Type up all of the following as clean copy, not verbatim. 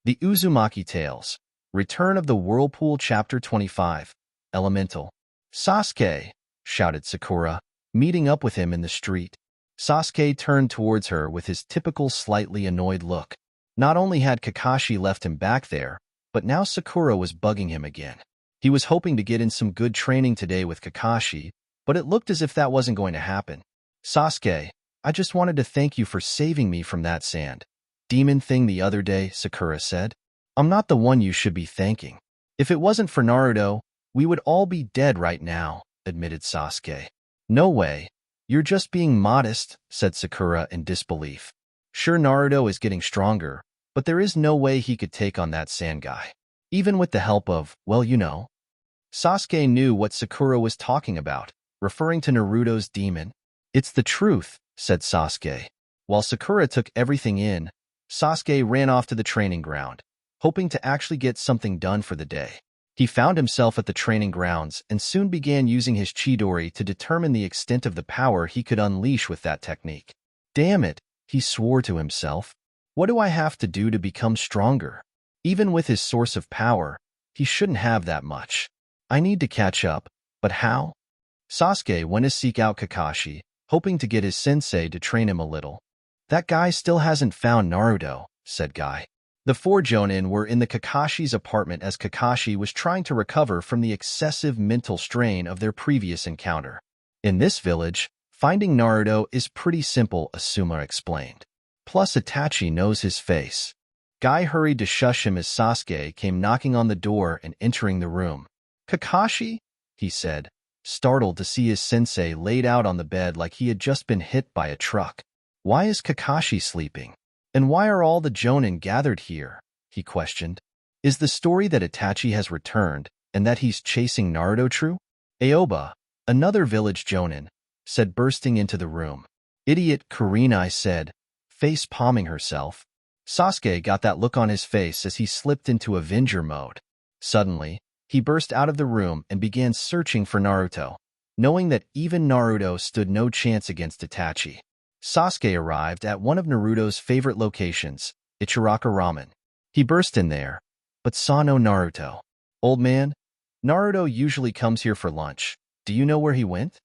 The Uzumaki Tales. Return of the Whirlpool Chapter 25. Elemental. Sasuke! Shouted Sakura, meeting up with him in the street. Sasuke turned towards her with his typical slightly annoyed look. Not only had Kakashi left him back there, but now Sakura was bugging him again. He was hoping to get in some good training today with Kakashi, but it looked as if that wasn't going to happen. Sasuke, I just wanted to thank you for saving me from that sand demon thing the other day, Sakura said. I'm not the one you should be thanking. If it wasn't for Naruto, we would all be dead right now, admitted Sasuke. No way. You're just being modest, said Sakura in disbelief. Sure, Naruto is getting stronger, but there is no way he could take on that sand guy. Even with the help of, well, you know. Sasuke knew what Sakura was talking about, referring to Naruto's demon. It's the truth, said Sasuke. While Sakura took everything in, Sasuke ran off to the training ground, hoping to actually get something done for the day. He found himself at the training grounds and soon began using his Chidori to determine the extent of the power he could unleash with that technique. Damn it, he swore to himself. What do I have to do to become stronger? Even with his source of power, he shouldn't have that much. I need to catch up, but how? Sasuke went to seek out Kakashi, hoping to get his sensei to train him a little. That guy still hasn't found Naruto, said Guy. The four Jonin were in the Kakashi's apartment as Kakashi was trying to recover from the excessive mental strain of their previous encounter. In this village, finding Naruto is pretty simple, Asuma explained. Plus Itachi knows his face. Guy hurried to shush him as Sasuke came knocking on the door and entering the room. Kakashi? He said, startled to see his sensei laid out on the bed like he had just been hit by a truck. Why is Kakashi sleeping? And why are all the Jonin gathered here? He questioned. Is the story that Itachi has returned and that he's chasing Naruto true? Aoba, another village Jonin, said bursting into the room. Idiot, Kurenai said, face palming herself. Sasuke got that look on his face as he slipped into Avenger mode. Suddenly, he burst out of the room and began searching for Naruto, knowing that even Naruto stood no chance against Itachi. Sasuke arrived at one of Naruto's favorite locations, Ichiraka Ramen. He burst in there, but saw no Naruto. Old man, Naruto usually comes here for lunch. Do you know where he went?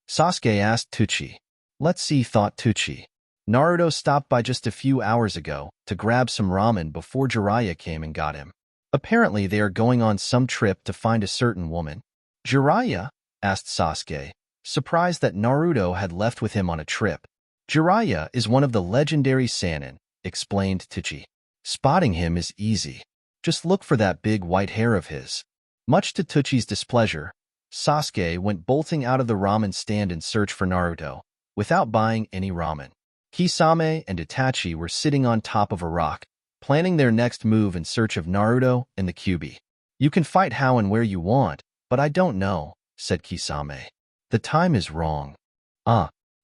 Sasuke asked Tucci. Let's see, thought Tucci. Naruto stopped by just a few hours ago to grab some ramen before Jiraiya came and got him. Apparently they are going on some trip to find a certain woman. Jiraiya? Asked Sasuke, surprised that Naruto had left with him on a trip. Jiraiya is one of the legendary Sannin, explained Tucci. Spotting him is easy. Just look for that big white hair of his. Much to Tucci's displeasure, Sasuke went bolting out of the ramen stand in search for Naruto, without buying any ramen. Kisame and Itachi were sitting on top of a rock, planning their next move in search of Naruto and the Kyuubi. You can fight how and where you want, but I don't know, said Kisame. The time is wrong.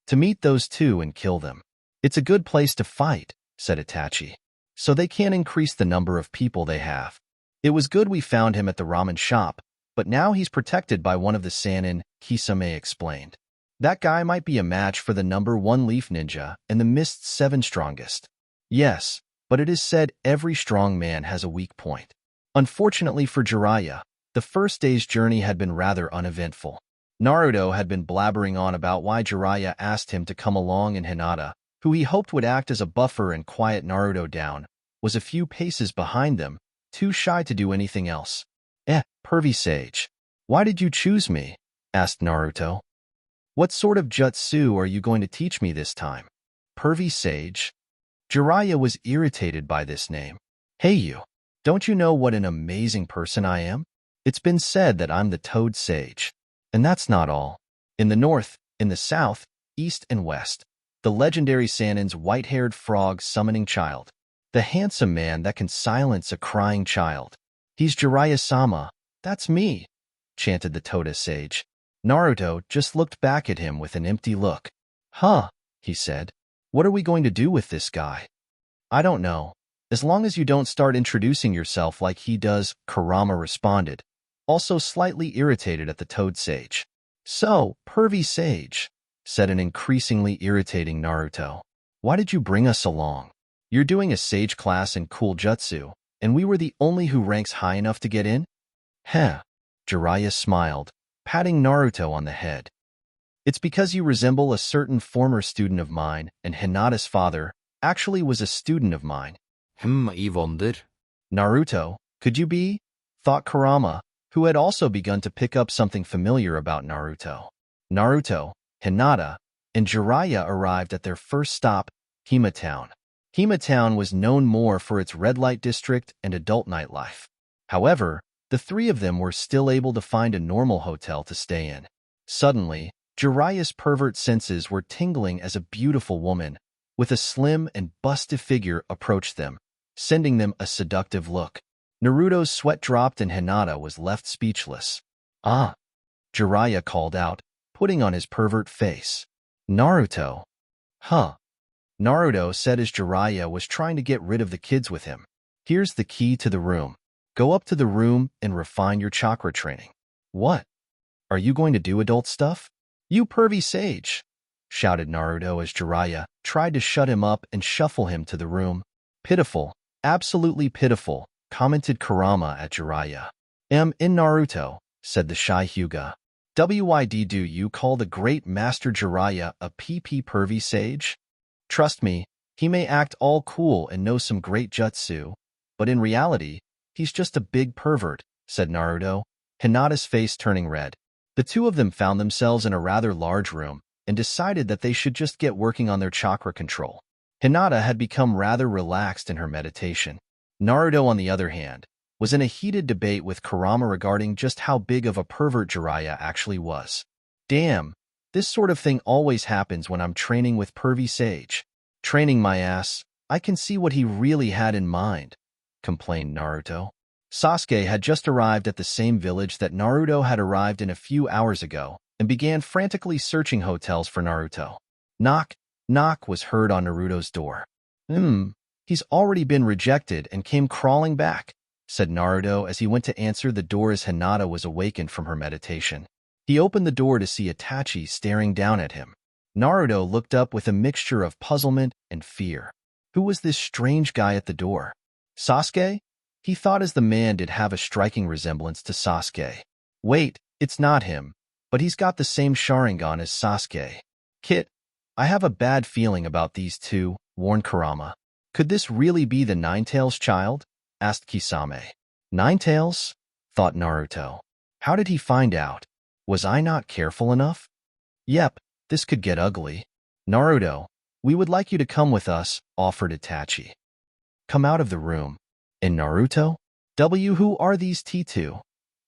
To meet those two and kill them. It's a good place to fight, said Itachi. So they can't increase the number of people they have. It was good we found him at the ramen shop, but now he's protected by one of the Sannin, Kisame explained. That guy might be a match for the number 1 Leaf Ninja and the Mist's 7 strongest. Yes, but it is said every strong man has a weak point. Unfortunately for Jiraiya, the first day's journey had been rather uneventful. Naruto had been blabbering on about why Jiraiya asked him to come along, and Hinata, who he hoped would act as a buffer and quiet Naruto down, was a few paces behind them, too shy to do anything else. Pervy Sage. Why did you choose me? Asked Naruto. What sort of jutsu are you going to teach me this time? Pervy Sage? Jiraiya was irritated by this name. Hey you, don't you know what an amazing person I am? It's been said that I'm the Toad Sage. And that's not all. In the north, in the south, east, and west, the legendary Sannin's white-haired frog summoning child. The handsome man that can silence a crying child. He's Jiraiya-sama. That's me, chanted the Toda Sage. Naruto just looked back at him with an empty look. Huh, he said. What are we going to do with this guy? I don't know. As long as you don't start introducing yourself like he does, Kurama responded, also slightly irritated at the Toad Sage. So, Pervy Sage, said an increasingly irritating Naruto. Why did you bring us along? You're doing a sage class in cool jutsu, And we were the only who ranks high enough to get in? Heh. Jiraiya smiled, patting Naruto on the head. It's because you resemble a certain former student of mine, and Hinata's father actually was a student of mine. I wonder. Naruto, could you be? Thought Kurama, who had also begun to pick up something familiar about Naruto. Naruto, Hinata, and Jiraiya arrived at their first stop, Hima Town. Hima Town was known more for its red light district and adult nightlife. However, the three of them were still able to find a normal hotel to stay in. Suddenly, Jiraiya's pervert senses were tingling as a beautiful woman, with a slim and busty figure, approached them, sending them a seductive look. Naruto's sweat dropped and Hinata was left speechless. Ah! Jiraiya called out, putting on his pervert face. Naruto. Huh. Naruto said as Jiraiya was trying to get rid of the kids with him. Here's the key to the room. Go up to the room and refine your chakra training. What? Are you going to do adult stuff? You pervy sage! Shouted Naruto as Jiraiya tried to shut him up and shuffle him to the room. Pitiful, absolutely pitiful, commented Kurama at Jiraiya. In Naruto, said the shy Hyuga. Wyd do you call the great master Jiraiya a PP pervy sage? Trust me, he may act all cool and know some great jutsu, but in reality, he's just a big pervert, said Naruto, Hinata's face turning red. The two of them found themselves in a rather large room and decided that they should just get working on their chakra control. Hinata had become rather relaxed in her meditation. Naruto, on the other hand, was in a heated debate with Kurama regarding just how big of a pervert Jiraiya actually was. Damn, this sort of thing always happens when I'm training with pervy sage. Training my ass, I can see what he really had in mind, complained Naruto. Sasuke had just arrived at the same village that Naruto had arrived in a few hours ago and began frantically searching hotels for Naruto. Knock, knock was heard on Naruto's door. He's already been rejected and came crawling back, said Naruto as he went to answer the door as Hinata was awakened from her meditation. He opened the door to see Itachi staring down at him. Naruto looked up with a mixture of puzzlement and fear. Who was this strange guy at the door? Sasuke? He thought as the man did have a striking resemblance to Sasuke. Wait, it's not him, but he's got the same Sharingan as Sasuke. Kit, I have a bad feeling about these two, warned Kurama. Could this really be the Ninetales child? Asked Kisame. Ninetales? Thought Naruto. How did he find out? Was I not careful enough? Yep, this could get ugly. Naruto, we would like you to come with us, offered Itachi. Come out of the room. And Naruto? Who are these T2?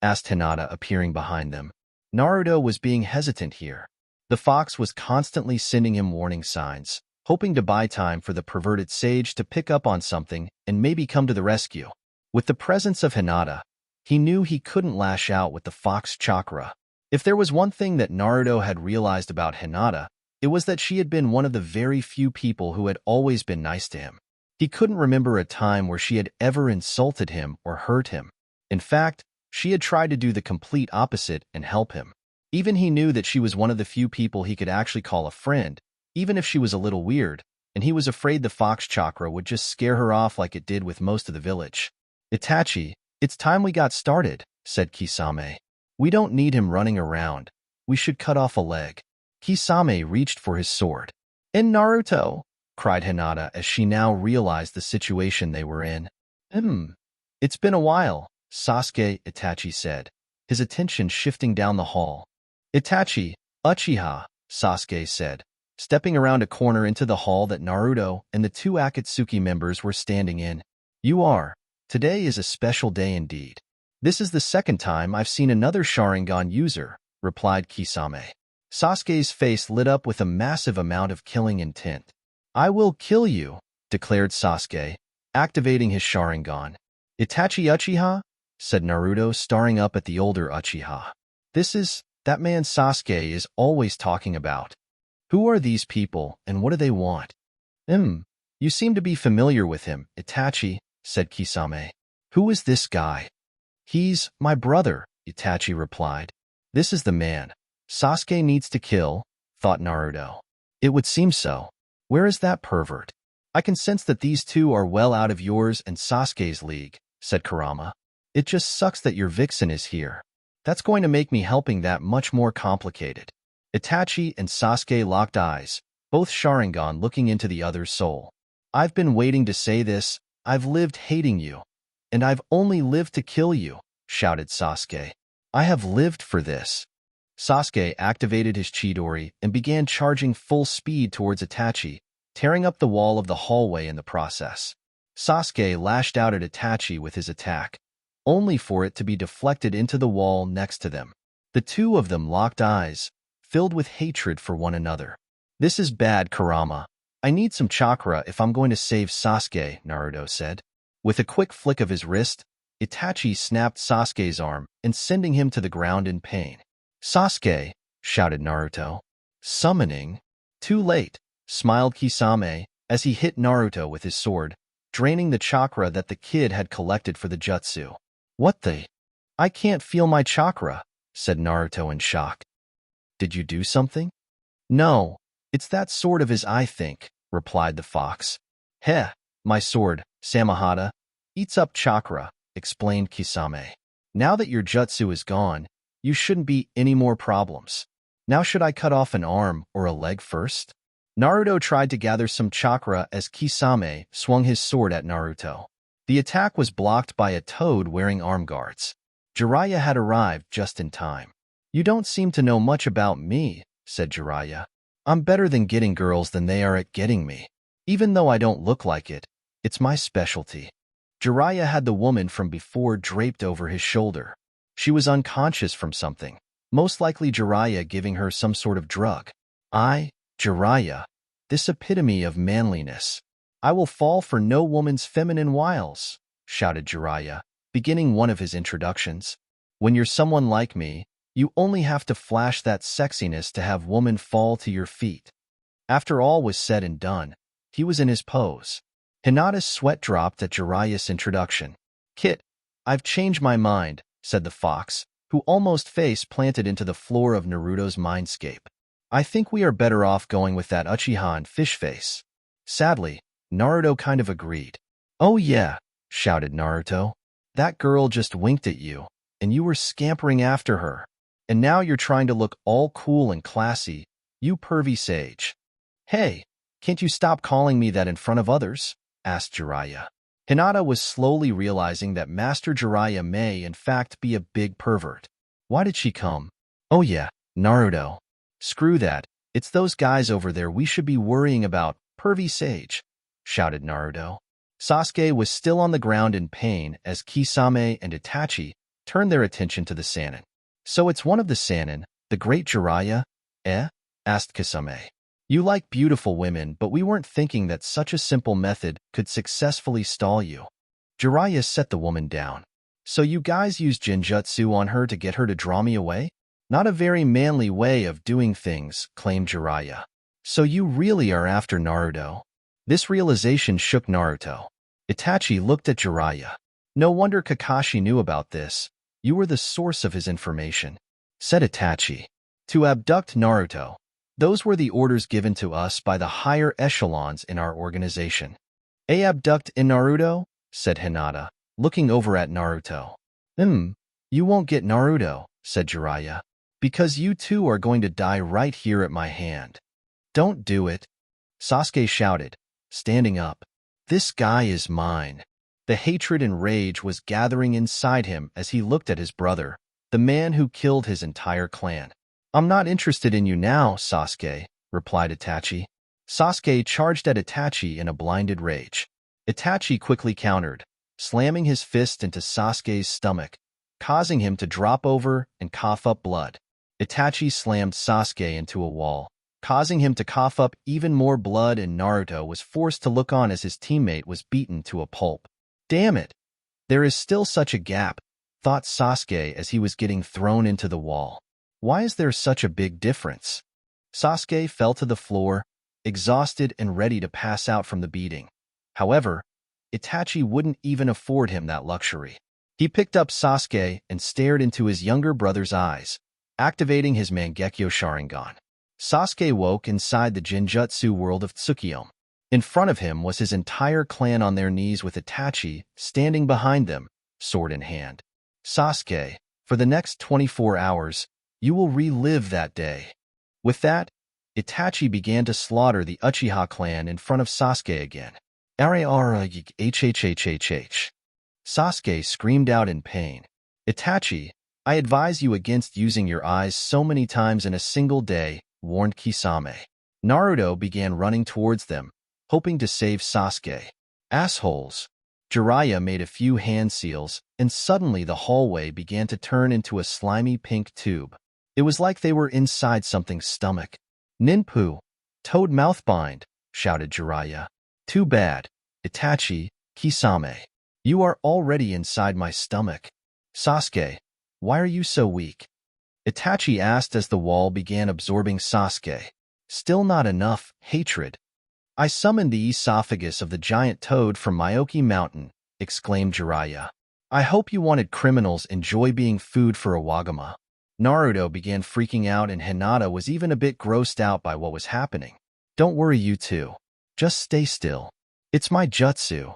Asked Hinata, appearing behind them. Naruto was being hesitant here. The fox was constantly sending him warning signs, hoping to buy time for the perverted sage to pick up on something and maybe come to the rescue. With the presence of Hinata, he knew he couldn't lash out with the fox chakra. If there was one thing that Naruto had realized about Hinata, it was that she had been one of the very few people who had always been nice to him. He couldn't remember a time where she had ever insulted him or hurt him. In fact, she had tried to do the complete opposite and help him. Even he knew that she was one of the few people he could actually call a friend, even if she was a little weird, and he was afraid the fox chakra would just scare her off like it did with most of the village. Itachi, it's time we got started, said Kisame. We don't need him running around. We should cut off a leg. Kisame reached for his sword. In Naruto, cried Hinata as she now realized the situation they were in. It's been a while, Sasuke, Itachi said, his attention shifting down the hall. Itachi, Uchiha, Sasuke said, stepping around a corner into the hall that Naruto and the two Akatsuki members were standing in. Today is a special day indeed. This is the second time I've seen another Sharingan user, replied Kisame. Sasuke's face lit up with a massive amount of killing intent. I will kill you, declared Sasuke, activating his Sharingan. Itachi Uchiha? Said Naruto, staring up at the older Uchiha. This is that man Sasuke is always talking about. Who are these people, and what do they want? You seem to be familiar with him, Itachi, said Kisame. Who is this guy? He's my brother, Itachi replied. This is the man Sasuke needs to kill, thought Naruto. It would seem so. Where is that pervert? I can sense that these two are well out of yours and Sasuke's league, said Kurama. It just sucks that your vixen is here. That's going to make me helping that much more complicated. Itachi and Sasuke locked eyes, both Sharingan looking into the other's soul. I've been waiting to say this. I've lived hating you. And I've only lived to kill you, shouted Sasuke. I have lived for this. Sasuke activated his Chidori and began charging full speed towards Itachi, tearing up the wall of the hallway in the process. Sasuke lashed out at Itachi with his attack, only for it to be deflected into the wall next to them. The two of them locked eyes, filled with hatred for one another. This is bad, Kurama. I need some chakra if I'm going to save Sasuke, Naruto said. With a quick flick of his wrist, Itachi snapped Sasuke's arm and sending him to the ground in pain. Sasuke, shouted Naruto. Summoning? Too late, smiled Kisame as he hit Naruto with his sword, draining the chakra that the kid had collected for the jutsu. What the? I can't feel my chakra, said Naruto in shock. Did you do something? No, it's that sword of his, I think, replied the fox. Heh, my sword, Samahata, eats up chakra, explained Kisame. Now that your jutsu is gone, you shouldn't be any more problems. Now should I cut off an arm or a leg first? Naruto tried to gather some chakra as Kisame swung his sword at Naruto. The attack was blocked by a toad wearing arm guards. Jiraiya had arrived just in time. You don't seem to know much about me, said Jiraiya. I'm better than getting girls than they are at getting me. Even though I don't look like it, it's my specialty. Jiraiya had the woman from before draped over his shoulder. She was unconscious from something, most likely Jiraiya giving her some sort of drug. Jiraiya, this epitome of manliness. I will fall for no woman's feminine wiles, shouted Jiraiya, beginning one of his introductions. When you're someone like me, you only have to flash that sexiness to have woman fall to your feet. After all was said and done, he was in his pose. Hinata's sweat dropped at Jiraiya's introduction. Kit, I've changed my mind, said the fox, who almost face-planted into the floor of Naruto's mindscape. I think we are better off going with that Uchiha and fish face. Sadly, Naruto kind of agreed. Oh yeah, shouted Naruto. That girl just winked at you, and you were scampering after her. And now you're trying to look all cool and classy, you pervy sage. Hey, can't you stop calling me that in front of others? Asked Jiraiya. Hinata was slowly realizing that Master Jiraiya may in fact be a big pervert. Why did she come? Oh yeah, Naruto. Screw that, it's those guys over there we should be worrying about, pervy sage, shouted Naruto. Sasuke was still on the ground in pain as Kisame and Itachi turned their attention to the Sannin. So it's one of the Sannin, the great Jiraiya, eh? Asked Kisame. You like beautiful women, but we weren't thinking that such a simple method could successfully stall you. Jiraiya set the woman down. So you guys used Genjutsu on her to get her to draw me away? Not a very manly way of doing things, claimed Jiraiya. So you really are after Naruto? This realization shook Naruto. Itachi looked at Jiraiya. No wonder Kakashi knew about this. You were the source of his information, said Itachi. To abduct Naruto. Those were the orders given to us by the higher echelons in our organization. Abduct in Naruto? Said Hinata, looking over at Naruto. You won't get Naruto, said Jiraiya. Because you two are going to die right here at my hand. Don't do it, Sasuke shouted, standing up. This guy is mine. The hatred and rage was gathering inside him as he looked at his brother, the man who killed his entire clan. I'm not interested in you now, Sasuke, replied Itachi. Sasuke charged at Itachi in a blinded rage. Itachi quickly countered, slamming his fist into Sasuke's stomach, causing him to drop over and cough up blood. Itachi slammed Sasuke into a wall, causing him to cough up even more blood, and Naruto was forced to look on as his teammate was beaten to a pulp. Damn it! There is still such a gap, thought Sasuke as he was getting thrown into the wall. Why is there such a big difference? Sasuke fell to the floor, exhausted and ready to pass out from the beating. However, Itachi wouldn't even afford him that luxury. He picked up Sasuke and stared into his younger brother's eyes, activating his Mangekyo Sharingan. Sasuke woke inside the Genjutsu world of Tsukiyomi. In front of him was his entire clan on their knees with Itachi standing behind them, sword in hand. Sasuke, for the next 24 hours, you will relive that day. With that, Itachi began to slaughter the Uchiha clan in front of Sasuke again. Hhhhhh. Sasuke screamed out in pain. Itachi, I advise you against using your eyes so many times in a single day, warned Kisame. Naruto began running towards them, hoping to save Sasuke. Assholes. Jiraiya made a few hand seals, and suddenly the hallway began to turn into a slimy pink tube. It was like they were inside something's stomach. Ninpu, toad mouthbind, shouted Jiraiya. Too bad, Itachi, Kisame. You are already inside my stomach. Sasuke, why are you so weak? Itachi asked as the wall began absorbing Sasuke. Still not enough, hatred. I summoned the esophagus of the giant toad from Myoki Mountain, exclaimed Jiraiya. I hope you wanted criminals enjoy being food for a Wagama. Naruto began freaking out and Hinata was even a bit grossed out by what was happening. Don't worry, you two. Just stay still. It's my jutsu.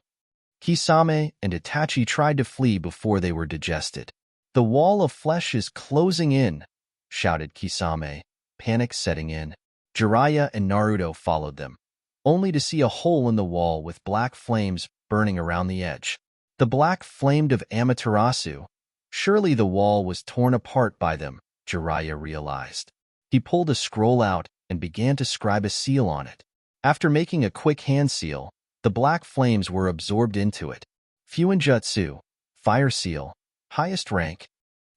Kisame and Itachi tried to flee before they were digested. The wall of flesh is closing in, shouted Kisame, panic setting in. Jiraiya and Naruto followed them, only to see a hole in the wall with black flames burning around the edge. The black flamed of Amaterasu. Surely the wall was torn apart by them, Jiraiya realized. He pulled a scroll out and began to scribe a seal on it. After making a quick hand seal, the black flames were absorbed into it. Fuinjutsu, fire seal, highest rank.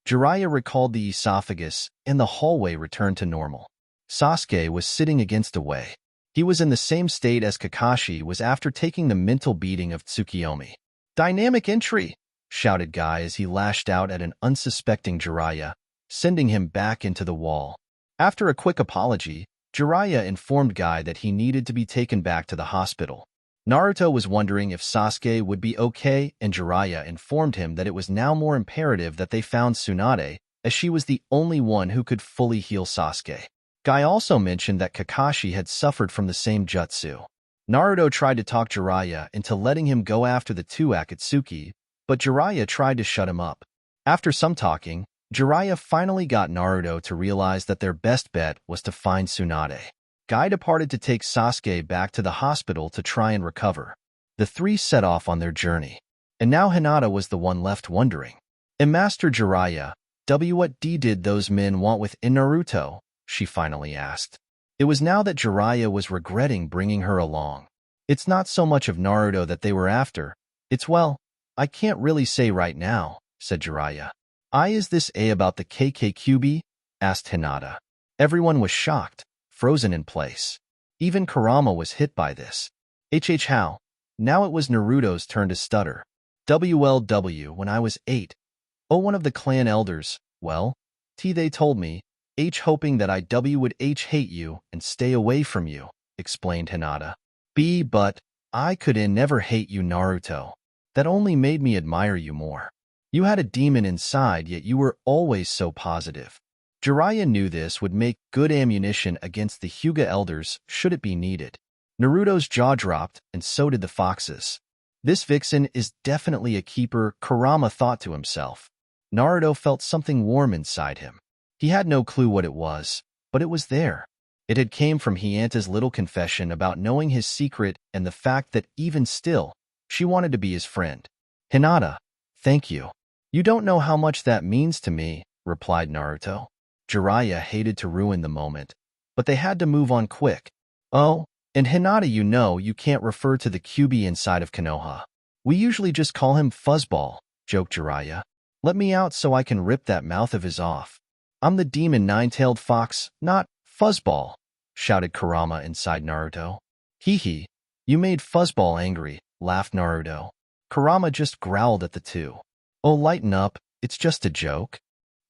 Jiraiya recalled the esophagus, and the hallway returned to normal. Sasuke was sitting against a way. He was in the same state as Kakashi was after taking the mental beating of Tsukiyomi. Dynamic entry, shouted Guy as he lashed out at an unsuspecting Jiraiya, sending him back into the wall. After a quick apology, Jiraiya informed Guy that he needed to be taken back to the hospital. Naruto was wondering if Sasuke would be okay, and Jiraiya informed him that it was now more imperative that they found Tsunade, as she was the only one who could fully heal Sasuke. Guy also mentioned that Kakashi had suffered from the same jutsu. Naruto tried to talk Jiraiya into letting him go after the two Akatsuki, but Jiraiya tried to shut him up. After some talking, Jiraiya finally got Naruto to realize that their best bet was to find Tsunade. Guy departed to take Sasuke back to the hospital to try and recover. The three set off on their journey. And now Hinata was the one left wondering. And Master Jiraiya, what did those men want within Naruto? She finally asked. It was now that Jiraiya was regretting bringing her along. It's not so much of Naruto that they were after. It's, well, I can't really say right now, said Jiraiya. Is this about the KKQB? Asked Hinata. Everyone was shocked, frozen in place. Even Kurama was hit by this. How? Now it was Naruto's turn to stutter. When I was 8. One of the clan elders, well, they told me, hoping that I would hate you and stay away from you, explained Hinata. But I could never hate you, Naruto. That only made me admire you more. You had a demon inside, yet you were always so positive. Jiraiya knew this would make good ammunition against the Hyuga elders should it be needed. Naruto's jaw dropped, and so did the foxes. This vixen is definitely a keeper, Kurama thought to himself. Naruto felt something warm inside him. He had no clue what it was, but it was there. It had came from Hinata's little confession about knowing his secret and the fact that even still, she wanted to be his friend. Hinata, thank you. You don't know how much that means to me, replied Naruto. Jiraiya hated to ruin the moment, but they had to move on quick. Oh, and Hinata, you can't refer to the QB inside of Konoha. We usually just call him Fuzzball, joked Jiraiya. Let me out so I can rip that mouth of his off. I'm the demon nine-tailed fox, not Fuzzball, shouted Kurama inside Naruto. Hee, you made Fuzzball angry, laughed Naruto. Kurama just growled at the two. Oh, lighten up, it's just a joke.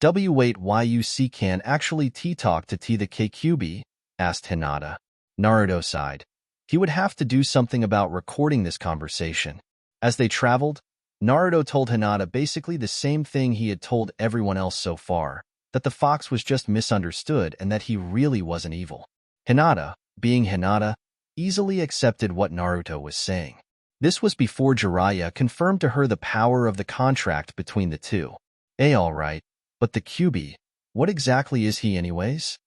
Wait, YUC can actually T-talk to T the KQB? Asked Hinata. Naruto sighed. He would have to do something about recording this conversation. As they traveled, Naruto told Hinata basically the same thing he had told everyone else so far, that the fox was just misunderstood and that he really wasn't evil. Hinata, being Hinata, easily accepted what Naruto was saying. This was before Jiraiya confirmed to her the power of the contract between the two. Alright, but the Kyuubi, what exactly is he anyways?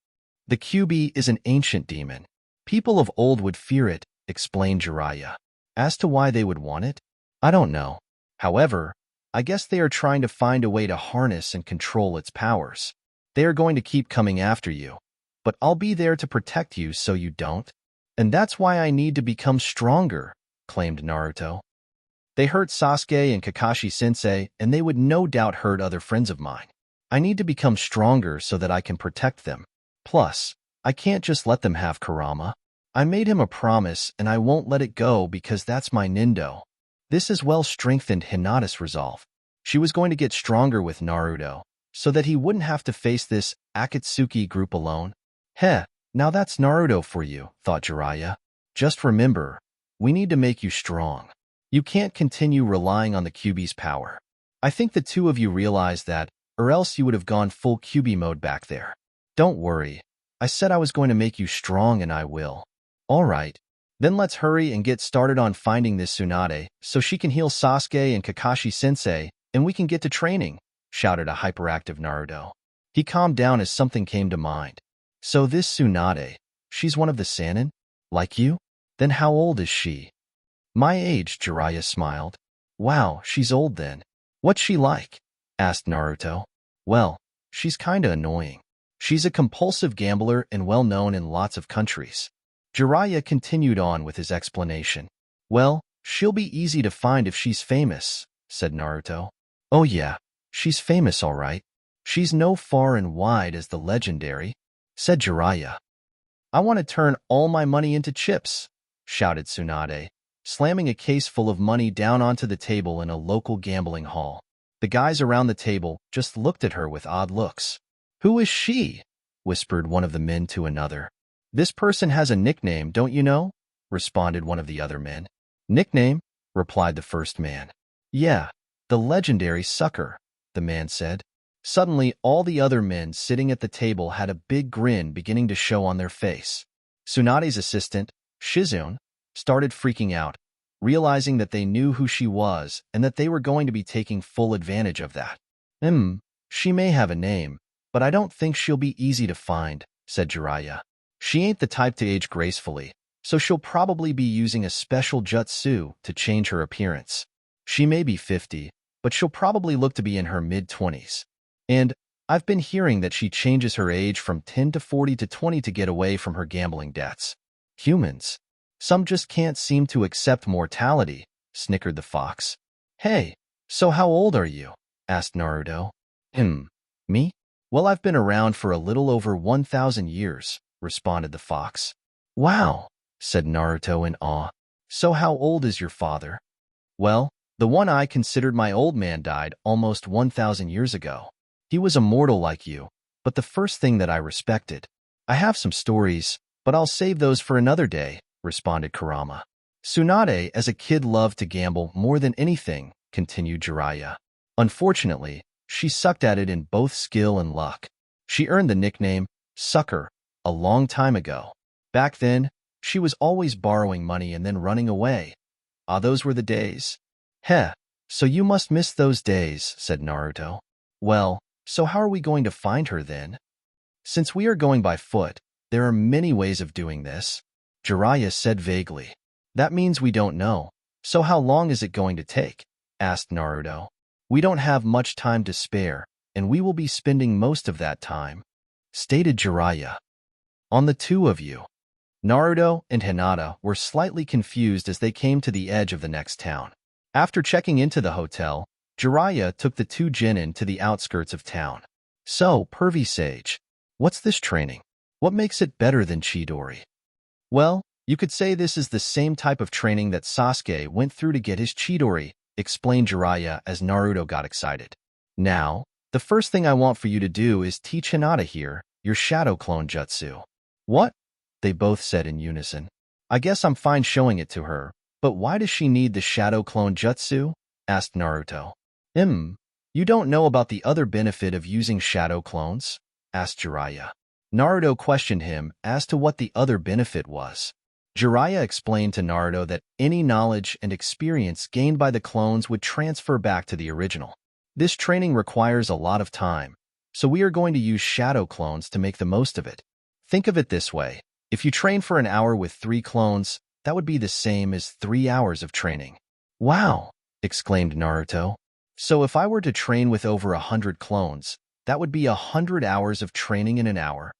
The Kyuubi is an ancient demon. People of old would fear it, explained Jiraiya. As to why they would want it? I don't know. However, I guess they are trying to find a way to harness and control its powers. They are going to keep coming after you, but I'll be there to protect you so you don't. And that's why I need to become stronger, claimed Naruto. They hurt Sasuke and Kakashi-sensei, and they would no doubt hurt other friends of mine. I need to become stronger so that I can protect them. Plus, I can't just let them have Kurama. I made him a promise, and I won't let it go because that's my Nindo. This as well strengthened Hinata's resolve. She was going to get stronger with Naruto, so that he wouldn't have to face this Akatsuki group alone. Heh, now that's Naruto for you, thought Jiraiya. Just remember, we need to make you strong. You can't continue relying on the Kyuubi's power. I think the two of you realize that, or else you would have gone full Kyuubi mode back there. Don't worry. I said I was going to make you strong and I will. Alright, then let's hurry and get started on finding this Tsunade so she can heal Sasuke and Kakashi-sensei and we can get to training, shouted a hyperactive Naruto. He calmed down as something came to mind. So this Tsunade, she's one of the Sannin? Like you? Then how old is she? My age, Jiraiya smiled. Wow, she's old then. What's she like? Asked Naruto. Well, she's kinda annoying. She's a compulsive gambler and well known in lots of countries. Jiraiya continued on with his explanation. Well, she'll be easy to find if she's famous, said Naruto. Oh yeah, she's famous all right. She's no far and wide as the legendary, said Jiraiya. I want to turn all my money into chips, shouted Tsunade, slamming a case full of money down onto the table in a local gambling hall. The guys around the table just looked at her with odd looks. Who is she? Whispered one of the men to another. This person has a nickname, don't you know? Responded one of the other men. Nickname? Replied the first man. Yeah, the legendary sucker, the man said. Suddenly, all the other men sitting at the table had a big grin beginning to show on their face. Tsunade's assistant, Shizune, started freaking out, realizing that they knew who she was and that they were going to be taking full advantage of that. She may have a name, but I don't think she'll be easy to find, said Jiraiya. She ain't the type to age gracefully, so she'll probably be using a special jutsu to change her appearance. She may be 50, but she'll probably look to be in her mid-20s. And I've been hearing that she changes her age from 10 to 40 to 20 to get away from her gambling debts. Humans. Some just can't seem to accept mortality, snickered the fox. Hey, so how old are you? Asked Naruto. Me? Well, I've been around for a little over 1,000 years, responded the fox. Wow, said Naruto in awe. So how old is your father? Well, the one I considered my old man died almost 1,000 years ago. He was a mortal like you, but the first thing that I respected. I have some stories, but I'll save those for another day, responded Kurama. Tsunade as a kid loved to gamble more than anything, continued Jiraiya. Unfortunately, she sucked at it in both skill and luck. She earned the nickname, Sucker, a long time ago. Back then, she was always borrowing money and then running away. Ah, those were the days. Heh, so you must miss those days, said Naruto. Well, so how are we going to find her then? Since we are going by foot, there are many ways of doing this, Jiraiya said vaguely. That means we don't know. So how long is it going to take? Asked Naruto. We don't have much time to spare, and we will be spending most of that time, stated Jiraiya. On the two of you. Naruto and Hinata were slightly confused as they came to the edge of the next town. After checking into the hotel, Jiraiya took the two genin to the outskirts of town. So, Pervy Sage, what's this training? What makes it better than Chidori? Well, you could say this is the same type of training that Sasuke went through to get his Chidori, explained Jiraiya as Naruto got excited. Now, the first thing I want for you to do is teach Hinata here your shadow clone jutsu. What? They both said in unison. I guess I'm fine showing it to her, but why does she need the shadow clone jutsu? Asked Naruto. You don't know about the other benefit of using shadow clones? Asked Jiraiya. Naruto questioned him as to what the other benefit was. Jiraiya explained to Naruto that any knowledge and experience gained by the clones would transfer back to the original. This training requires a lot of time, so we are going to use shadow clones to make the most of it. Think of it this way. If you train for an hour with 3 clones, that would be the same as 3 hours of training. Wow! Exclaimed Naruto. So if I were to train with over 100 clones, that would be 100 hours of training in an hour.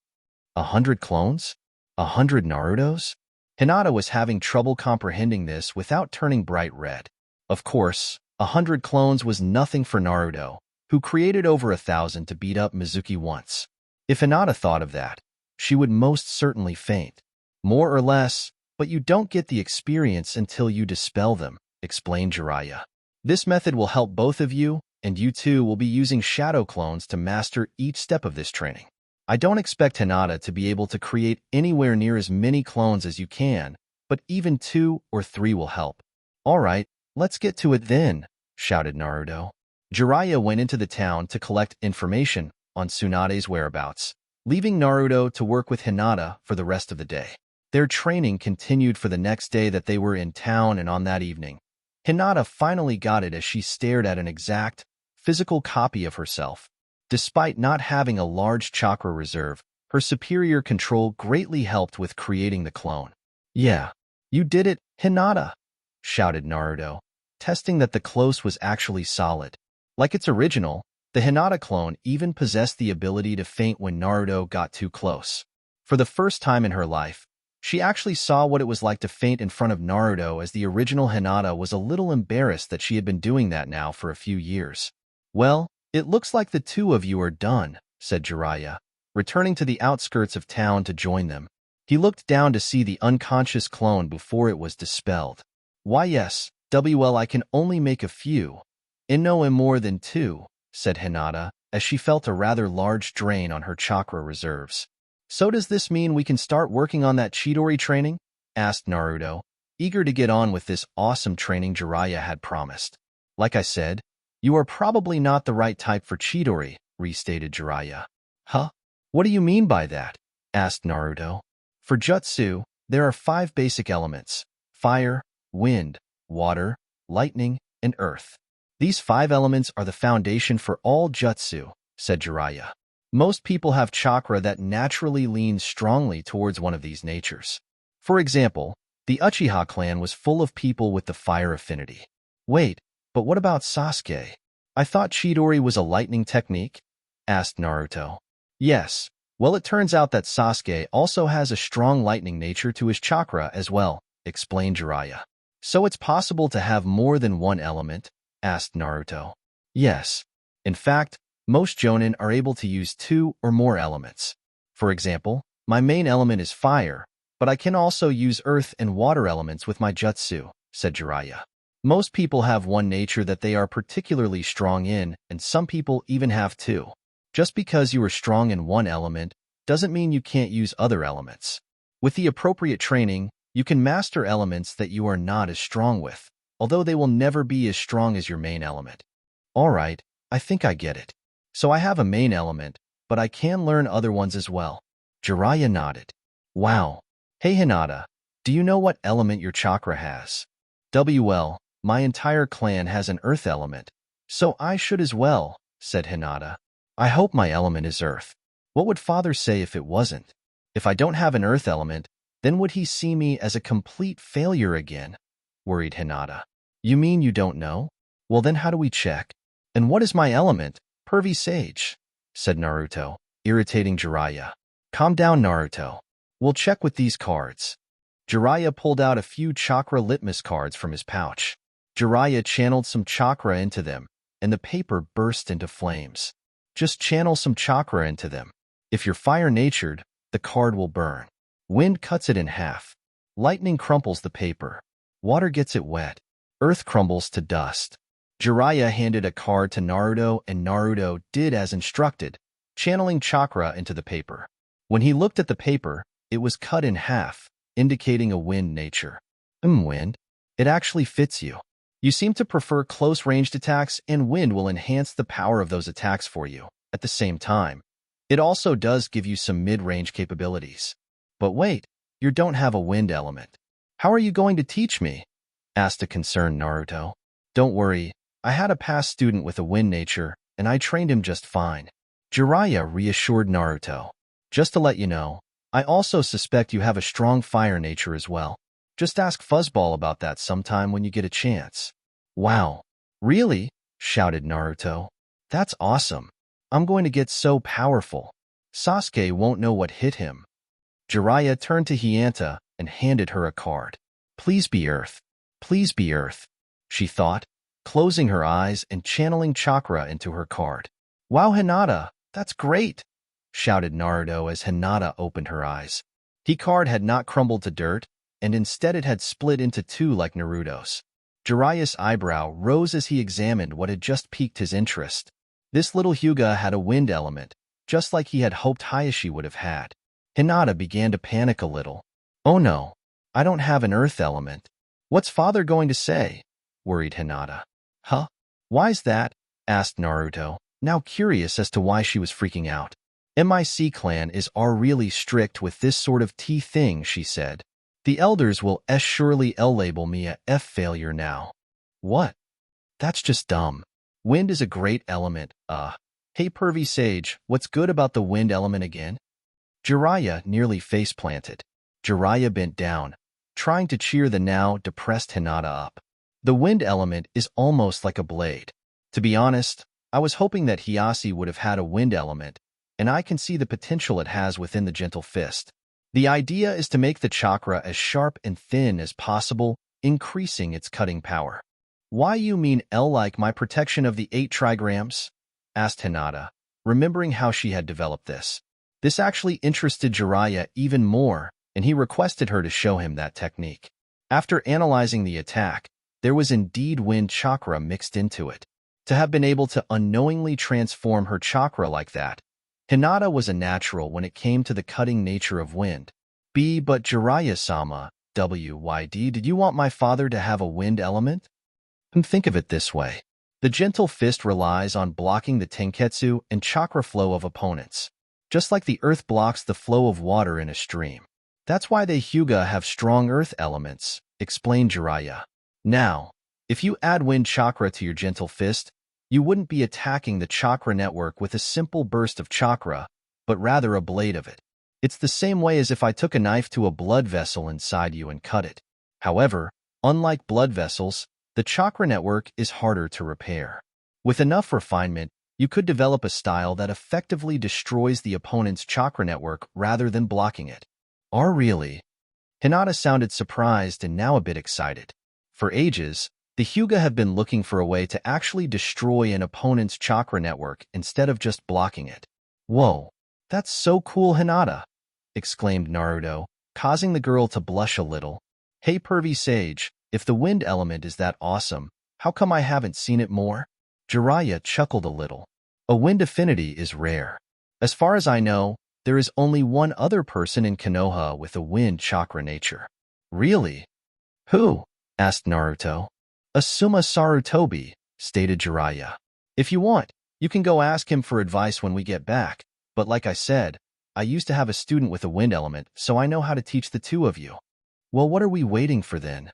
100 clones? 100 Narutos? Hinata was having trouble comprehending this without turning bright red. Of course, 100 clones was nothing for Naruto, who created over 1,000 to beat up Mizuki once. If Hinata thought of that, she would most certainly faint. More or less, but you don't get the experience until you dispel them, explained Jiraiya. This method will help both of you, and you too will be using shadow clones to master each step of this training. I don't expect Hinata to be able to create anywhere near as many clones as you can, but even 2 or 3 will help. All right, let's get to it then, shouted Naruto. Jiraiya went into the town to collect information on Tsunade's whereabouts, leaving Naruto to work with Hinata for the rest of the day. Their training continued for the next day that they were in town, and on that evening, Hinata finally got it as she stared at an exact, physical copy of herself. Despite not having a large chakra reserve, her superior control greatly helped with creating the clone. Yeah, you did it, Hinata, shouted Naruto, testing that the close was actually solid. Like its original, the Hinata clone even possessed the ability to faint when Naruto got too close. For the first time in her life, she actually saw what it was like to faint in front of Naruto, as the original Hinata was a little embarrassed that she had been doing that now for a few years. Well, it looks like the 2 of you are done, said Jiraiya, returning to the outskirts of town to join them. He looked down to see the unconscious clone before it was dispelled. Why yes, I can only make a few. And no more than 2, said Hinata, as she felt a rather large drain on her chakra reserves. So does this mean we can start working on that Chidori training? Asked Naruto, eager to get on with this awesome training Jiraiya had promised. Like I said, you are probably not the right type for Chidori, restated Jiraiya. Huh? What do you mean by that? Asked Naruto. For jutsu, there are 5 basic elements: fire, wind, water, lightning, and earth. These 5 elements are the foundation for all jutsu, said Jiraiya. Most people have chakra that naturally leans strongly towards one of these natures. For example, the Uchiha clan was full of people with the fire affinity. Wait, but what about Sasuke? I thought Chidori was a lightning technique? Asked Naruto. Yes, well it turns out that Sasuke also has a strong lightning nature to his chakra as well, explained Jiraiya. So it's possible to have more than one element? Asked Naruto. Yes. In fact, most jonin are able to use 2 or more elements. For example, my main element is fire, but I can also use earth and water elements with my jutsu, said Jiraiya. Most people have one nature that they are particularly strong in, and some people even have 2. Just because you are strong in one element doesn't mean you can't use other elements. With the appropriate training, you can master elements that you are not as strong with, although they will never be as strong as your main element. All right, I think I get it. So I have a main element, but I can learn other ones as well. Jiraiya nodded. Wow. Hey Hinata, do you know what element your chakra has? Well, my entire clan has an earth element, so I should as well, said Hinata. I hope my element is earth. What would father say if it wasn't? If I don't have an earth element, then would he see me as a complete failure again? Worried Hinata. You mean you don't know? Well then how do we check? And what is my element? Pervy Sage, said Naruto, irritating Jiraiya. Calm down, Naruto. We'll check with these cards. Jiraiya pulled out a few chakra litmus cards from his pouch. Jiraiya channeled some chakra into them, and the paper burst into flames. Just channel some chakra into them. If you're fire-natured, the card will burn. Wind cuts it in half. Lightning crumples the paper. Water gets it wet. Earth crumbles to dust. Jiraiya handed a card to Naruto, and Naruto did as instructed, channeling chakra into the paper. When he looked at the paper, it was cut in half, indicating a wind nature. Wind? It actually fits you. You seem to prefer close-ranged attacks, and wind will enhance the power of those attacks for you. At the same time, it also does give you some mid-range capabilities. But wait, you don't have a wind element. How are you going to teach me? Asked a concerned Naruto. Don't worry, I had a past student with a wind nature, and I trained him just fine. Jiraiya reassured Naruto. Just to let you know, I also suspect you have a strong fire nature as well. Just ask Fuzzball about that sometime when you get a chance. Wow. Really? Shouted Naruto. That's awesome. I'm going to get so powerful. Sasuke won't know what hit him. Jiraiya turned to Hyanta and handed her a card. Please be Earth. Please be Earth, she thought, closing her eyes and channeling chakra into her card. Wow, Hinata, that's great, shouted Naruto as Hinata opened her eyes. The card had not crumbled to dirt, and instead it had split into two like Naruto's. Jiraiya's eyebrow rose as he examined what had just piqued his interest. This little Hyuga had a wind element, just like he had hoped Hayashi would have had. Hinata began to panic a little. Oh no, I don't have an earth element. What's father going to say? Worried Hinata. Huh? Why's that? Asked Naruto, now curious as to why she was freaking out. MIC clan are really strict with this sort of tea thing, she said. The elders will surely label me a F failure now. What? That's just dumb. Wind is a great element, Hey pervy sage, what's good about the wind element again? Jiraiya nearly face-planted. Jiraiya bent down, trying to cheer the now depressed Hinata up. The wind element is almost like a blade. To be honest, I was hoping that Hiyashi would have had a wind element, and I can see the potential it has within the gentle fist. The idea is to make the chakra as sharp and thin as possible, increasing its cutting power. Why you mean like my protection of the 8 trigrams? Asked Hinata, remembering how she had developed this. This actually interested Jiraiya even more, and he requested her to show him that technique. After analyzing the attack, there was indeed wind chakra mixed into it. To have been able to unknowingly transform her chakra like that, Hinata was a natural when it came to the cutting nature of wind. But Jiraiya-sama, WYD, did you want my father to have a wind element? Think of it this way. The gentle fist relies on blocking the tenketsu and chakra flow of opponents, just like the earth blocks the flow of water in a stream. That's why they Hyuga have strong earth elements, explained Jiraiya. Now, if you add wind chakra to your gentle fist, you wouldn't be attacking the chakra network with a simple burst of chakra, but rather a blade of it. It's the same way as if I took a knife to a blood vessel inside you and cut it. However, unlike blood vessels, the chakra network is harder to repair. With enough refinement, you could develop a style that effectively destroys the opponent's chakra network rather than blocking it. Oh, really? Hinata sounded surprised and now a bit excited. For ages, the Hyuga have been looking for a way to actually destroy an opponent's chakra network instead of just blocking it. Whoa, that's so cool, Hinata, exclaimed Naruto, causing the girl to blush a little. Hey pervy sage, if the wind element is that awesome, how come I haven't seen it more? Jiraiya chuckled a little. A wind affinity is rare. As far as I know, there is only one other person in Konoha with a wind chakra nature. Really? Who? Asked Naruto. Asuma Sarutobi, stated Jiraiya. If you want, you can go ask him for advice when we get back, but like I said, I used to have a student with a wind element, so I know how to teach the two of you. Well, what are we waiting for then?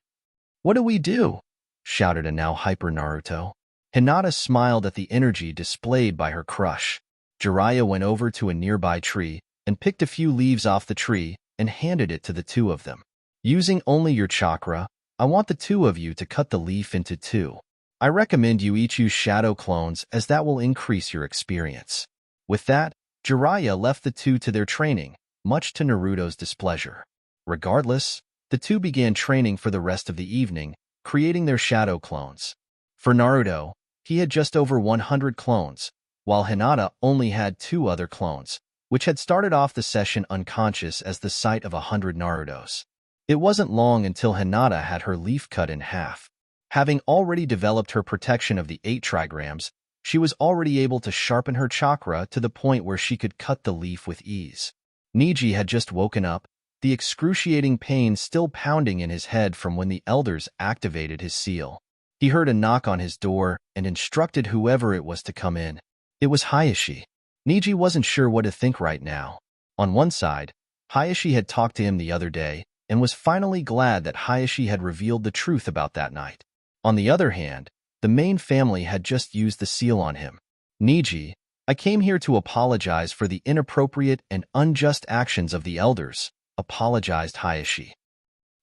What do we do? Shouted a now hyper Naruto. Hinata smiled at the energy displayed by her crush. Jiraiya went over to a nearby tree and picked a few leaves off the tree and handed it to the two of them. Using only your chakra, I want the two of you to cut the leaf into 2. I recommend you each use shadow clones as that will increase your experience. With that, Jiraiya left the two to their training, much to Naruto's displeasure. Regardless, the two began training for the rest of the evening, creating their shadow clones. For Naruto, he had just over 100 clones, while Hinata only had 2 other clones, which had started off the session unconscious as the sight of 100 Narutos. It wasn't long until Hinata had her leaf cut in half. Having already developed her protection of the 8 trigrams, she was already able to sharpen her chakra to the point where she could cut the leaf with ease. Niji had just woken up, the excruciating pain still pounding in his head from when the elders activated his seal. He heard a knock on his door and instructed whoever it was to come in. It was Hayashi. Niji wasn't sure what to think right now. On one side, Hayashi had talked to him the other day, and was finally glad that Hayashi had revealed the truth about that night. On the other hand, the main family had just used the seal on him. Niji, I came here to apologize for the inappropriate and unjust actions of the elders, apologized Hayashi.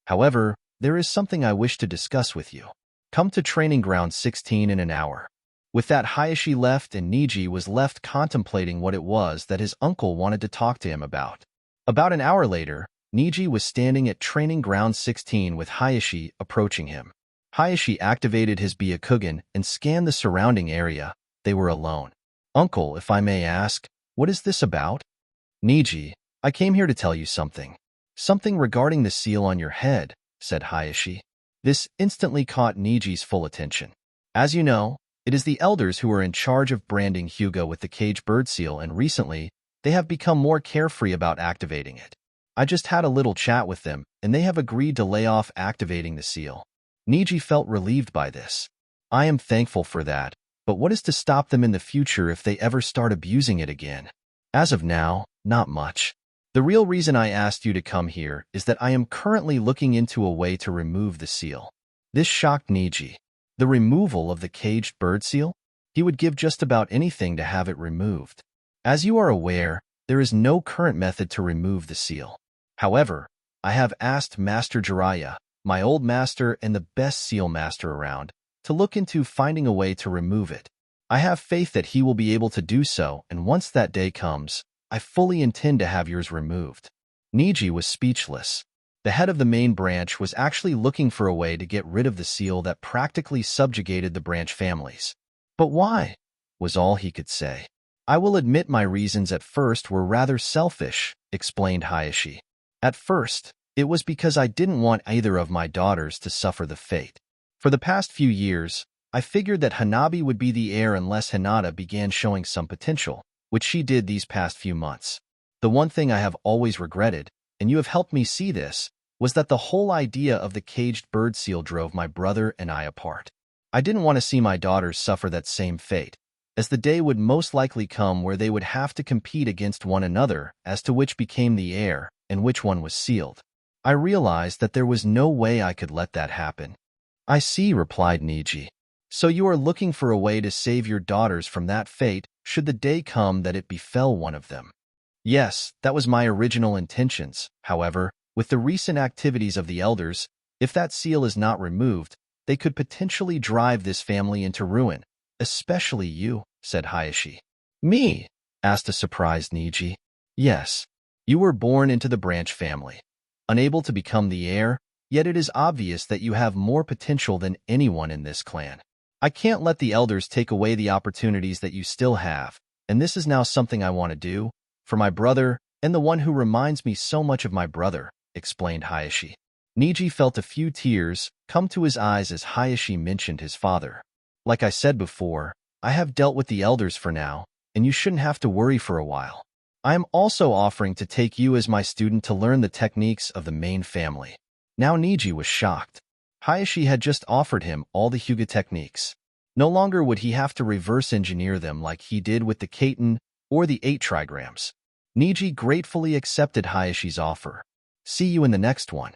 However, there is something I wish to discuss with you. Come to training ground 16 in an hour. With that, Hayashi left and Niji was left contemplating what it was that his uncle wanted to talk to him about. About an hour later, Niji was standing at training ground 16 with Hayashi approaching him. Hayashi activated his Byakugan and scanned the surrounding area. They were alone. Uncle, if I may ask, what is this about? Niji, I came here to tell you something. Something regarding the seal on your head, said Hayashi. This instantly caught Niji's full attention. As you know, it is the elders who are in charge of branding Hyuga with the caged bird seal, and recently, they have become more carefree about activating it. I just had a little chat with them, and they have agreed to lay off activating the seal. Niji felt relieved by this. I am thankful for that, but what is to stop them in the future if they ever start abusing it again? As of now, not much. The real reason I asked you to come here is that I am currently looking into a way to remove the seal. This shocked Niji. The removal of the caged bird seal? He would give just about anything to have it removed. As you are aware, there is no current method to remove the seal. However, I have asked Master Jiraiya, my old master and the best seal master around, to look into finding a way to remove it. I have faith that he will be able to do so, and once that day comes, I fully intend to have yours removed. Niji was speechless. The head of the main branch was actually looking for a way to get rid of the seal that practically subjugated the branch families. But why? Was all he could say. I will admit my reasons at first were rather selfish, explained Hayashi. At first, it was because I didn't want either of my daughters to suffer the fate. For the past few years, I figured that Hanabi would be the heir unless Hinata began showing some potential, which she did these past few months. The one thing I have always regretted, and you have helped me see this, was that the whole idea of the caged bird seal drove my brother and I apart. I didn't want to see my daughters suffer that same fate, as the day would most likely come where they would have to compete against one another as to which became the heir and which one was sealed. I realized that there was no way I could let that happen. I see, replied Niji. So you are looking for a way to save your daughters from that fate should the day come that it befell one of them. Yes, that was my original intentions. However, with the recent activities of the elders, if that seal is not removed, they could potentially drive this family into ruin, especially you, said Hayashi. Me? Asked a surprised Niji. Yes. You were born into the branch family. Unable to become the heir, yet it is obvious that you have more potential than anyone in this clan. I can't let the elders take away the opportunities that you still have, and this is now something I want to do, for my brother, and the one who reminds me so much of my brother, explained Hayashi. Niji felt a few tears come to his eyes as Hayashi mentioned his father. Like I said before, I have dealt with the elders for now, and you shouldn't have to worry for a while. I am also offering to take you as my student to learn the techniques of the main family. Now Niji was shocked. Hayashi had just offered him all the Hyuga techniques. No longer would he have to reverse engineer them like he did with the Kaiten or the 8 trigrams. Niji gratefully accepted Hayashi's offer. See you in the next one.